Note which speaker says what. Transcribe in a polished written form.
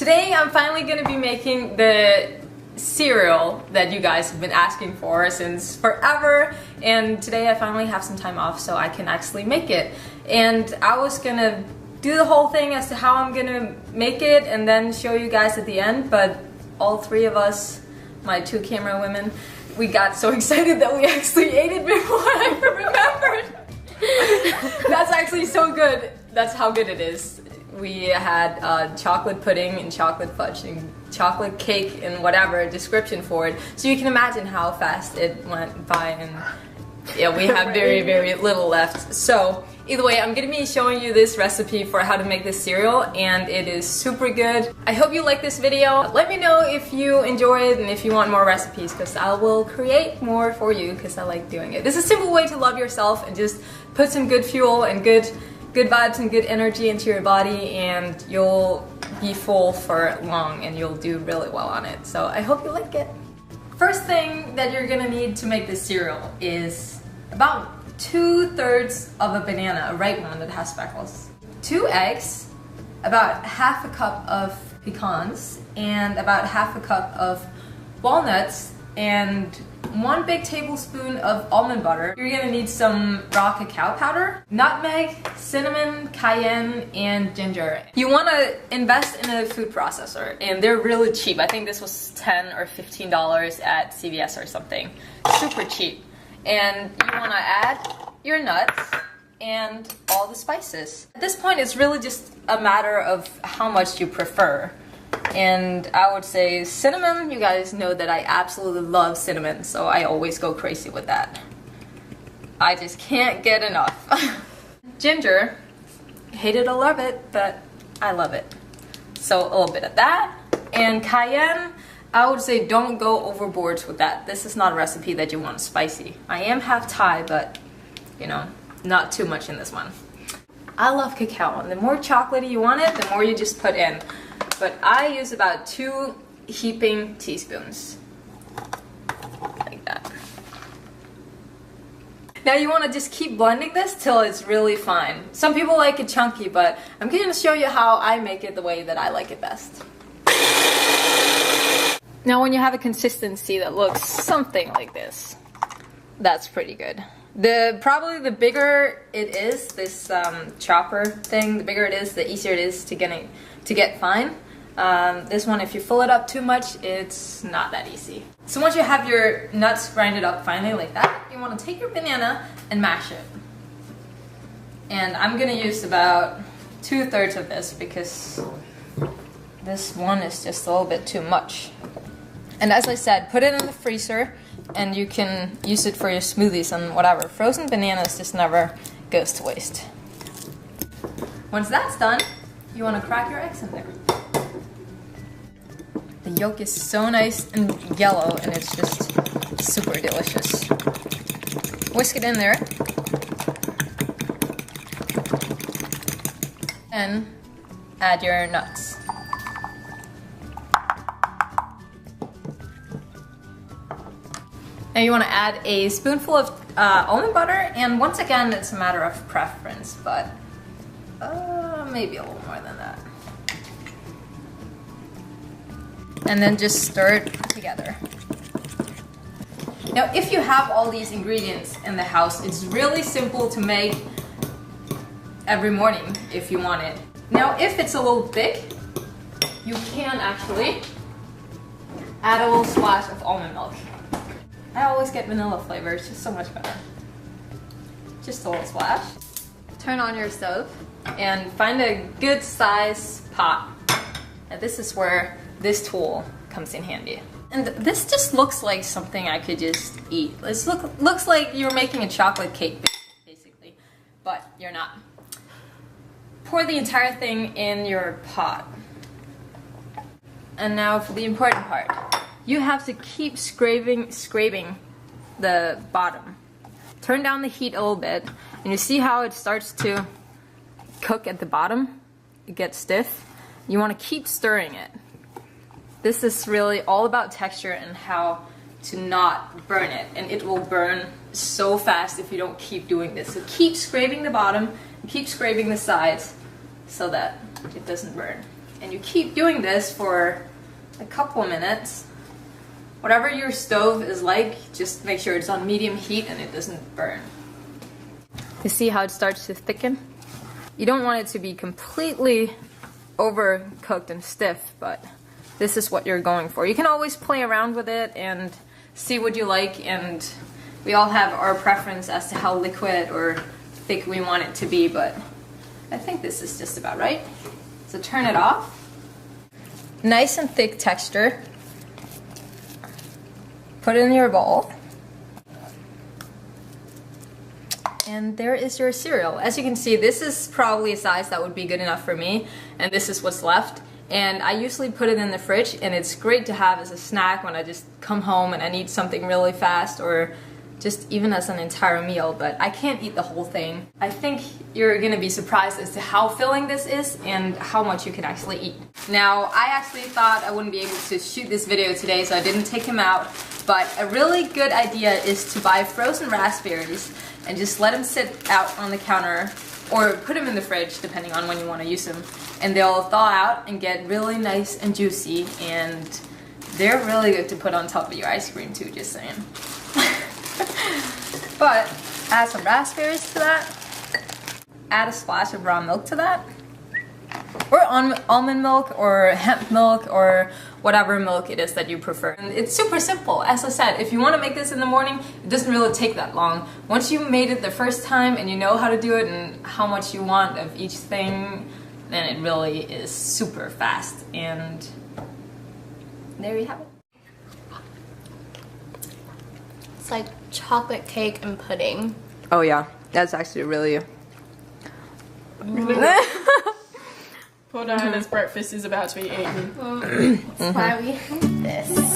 Speaker 1: Today I'm finally going to be making the cereal that you guys have been asking for since forever, and today I finally have some time off so I can actually make it. And I was gonna do the whole thing as to how I'm gonna make it and then show you guys at the end, but all three of us, my two camera women, we got so excited that we actually ate it before I remembered. That's actually so good. That's how good it is. We had chocolate pudding and chocolate fudge and chocolate cake and whatever description for it, so you can imagine how fast it went by, and yeah, we have very little left. So either way, I'm gonna be showing you this recipe for how to make this cereal, and it is super good. I hope you like this video. Let me know if you enjoy it and if you want more recipes, because I will create more for you because I like doing it. This is a simple way to love yourself and just put some good fuel and good vibes and good energy into your body, and you'll be full for long and you'll do really well on it. So I hope you like it. First thing that you're gonna need to make this cereal is about 2/3 of a banana, a ripe one that has speckles, 2 eggs, about half a cup of pecans, and about half a cup of walnuts, and 1 big tablespoon of almond butter. You're gonna need some raw cacao powder, nutmeg, cinnamon, cayenne, and ginger. You wanna invest in a food processor, and they're really cheap. I think this was $10 or $15 at CVS or something. Super cheap. And you wanna add your nuts and all the spices. At this point, it's really just a matter of how much you prefer. And I would say cinnamon. You guys know that I absolutely love cinnamon, so I always go crazy with that. I just can't get enough. Ginger, hate it or love it, but I love it. So a little bit of that. And cayenne, I would say don't go overboard with that. This is not a recipe that you want spicy. I am half Thai, but you know, not too much in this one. I love cacao, and the more chocolatey you want it, the more you just put in. But I use about 2 heaping teaspoons, like that. Now you want to just keep blending this till it's really fine. Some people like it chunky, but I'm going to show you how I make it the way that I like it best. Now when you have a consistency that looks something like this, that's pretty good. Probably the bigger it is, this chopper thing, the bigger it is, the easier it is to get fine. This one, if you fill it up too much, it's not that easy. So once you have your nuts grinded up finely like that, you want to take your banana and mash it. And I'm gonna use about 2/3 of this because this one is just a little bit too much. And as I said, put it in the freezer and you can use it for your smoothies and whatever. Frozen bananas just never goes to waste. Once that's done, you want to crack your eggs in there. The yolk is so nice and yellow, and it's just super delicious. Whisk it in there. And add your nuts. Now you want to add a spoonful of almond butter, and once again, it's a matter of preference, but maybe a little more than that. And then just stir it together. Now if you have all these ingredients in the house, it's really simple to make every morning if you want it. Now if it's a little thick, you can actually add a little splash of almond milk. I always get vanilla flavor, it's just so much better. Just a little splash. Turn on your stove and find a good size pot. And this is where this tool comes in handy. And this just looks like something I could just eat. This looks like you're making a chocolate cake, basically, but you're not. Pour the entire thing in your pot. And now for the important part. You have to keep scraping the bottom. Turn down the heat a little bit, and you see how it starts to cook at the bottom? It gets stiff. You want to keep stirring it. This is really all about texture and how to not burn it, and it will burn so fast if you don't keep doing this. So keep scraping the bottom, keep scraping the sides so that it doesn't burn. And you keep doing this for a couple of minutes. Whatever your stove is like, just make sure it's on medium heat and it doesn't burn. You see how it starts to thicken? You don't want it to be completely overcooked and stiff, but this is what you're going for. You can always play around with it and see what you like, and we all have our preference as to how liquid or thick we want it to be, but I think this is just about right. So turn it off. Nice and thick texture. Put it in your bowl. And there is your cereal. As you can see, this is probably a size that would be good enough for me, and this is what's left. And I usually put it in the fridge, and it's great to have as a snack when I just come home and I need something really fast, or just even as an entire meal, but I can't eat the whole thing. I think you're gonna be surprised as to how filling this is and how much you can actually eat. Now, I actually thought I wouldn't be able to shoot this video today, so I didn't take him out, but a really good idea is to buy frozen raspberries and just let them sit out on the counter, or put them in the fridge depending on when you want to use them, and they'll thaw out and get really nice and juicy, and they're really good to put on top of your ice cream too, just saying. But add some raspberries to that, add a splash of raw milk to that, or almond milk or hemp milk or whatever milk it is that you prefer. And it's super simple. As I said, if you want to make this in the morning, it doesn't really take that long. Once you made it the first time and you know how to do it and how much you want of each thing, then it really is super fast. And there you have it.
Speaker 2: It's like chocolate cake and pudding.
Speaker 1: Oh yeah, that's actually really...
Speaker 3: Poor Diana's breakfast is about to be eaten.
Speaker 2: That's why we have this.